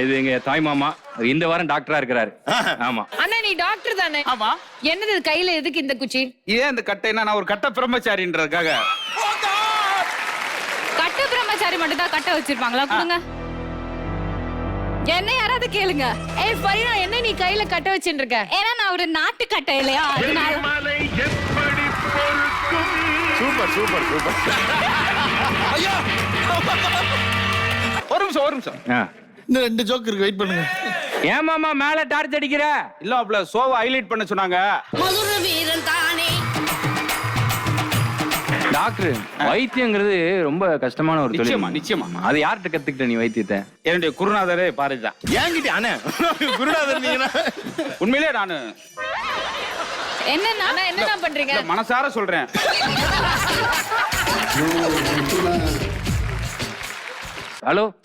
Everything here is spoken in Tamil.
இது எங்க தாய் மாமா இந்த வாரம் டாக்டரா இருக்கிறாரு. ஆமா அண்ணா நீ டாக்டர் தானே? ஆமா. என்னது இது கையில எதுக்கு இந்த குச்சி? ஏன் இந்த கட்டைனா நான் ஒரு கட்ட பிரம்மச்சாரின்றதுக்காக. கட்ட பிரம்மச்சாரி மட்டும் தான் கட்ட வச்சிருப்பாங்களா? கொடுங்க. என்ன யாராவது கேளுங்க. ஏய் ஃபரீனா என்ன நீ கையில கட்ட வச்சிட்டு இருக்க? ஏன்னா நான் ஒரு நாட்டு கட்டை இல்லையா அதனால. Super super super. ஐயா ஒரு நிமிஷம். இந்த 2 ஜோக் இருக்கு, வெயிட் பண்ணுங்க. ஏன் மாமா மேல டார்ச் அடிக்கிற? இல்ல அப்பல சோவை ஹைலைட் பண்ண சொன்னாங்க. மதுர வீரன் தானே. டாக்டர் வைத்தியங்கிறது ரொம்ப கஷ்டமான ஒரு தொழில். நிச்சயமா. அது யார்கிட்ட கத்துக்கிட்ட நீ வைத்தியத்தை? என்னுடைய குருநாதரே பாரதிதான். ஏங்கிட்ட அண்ணே குருநாதர் நீங்க. உண்மையிலே நானு என்ன பண்றீங்க? மனசார சொல்றேன். ஹலோ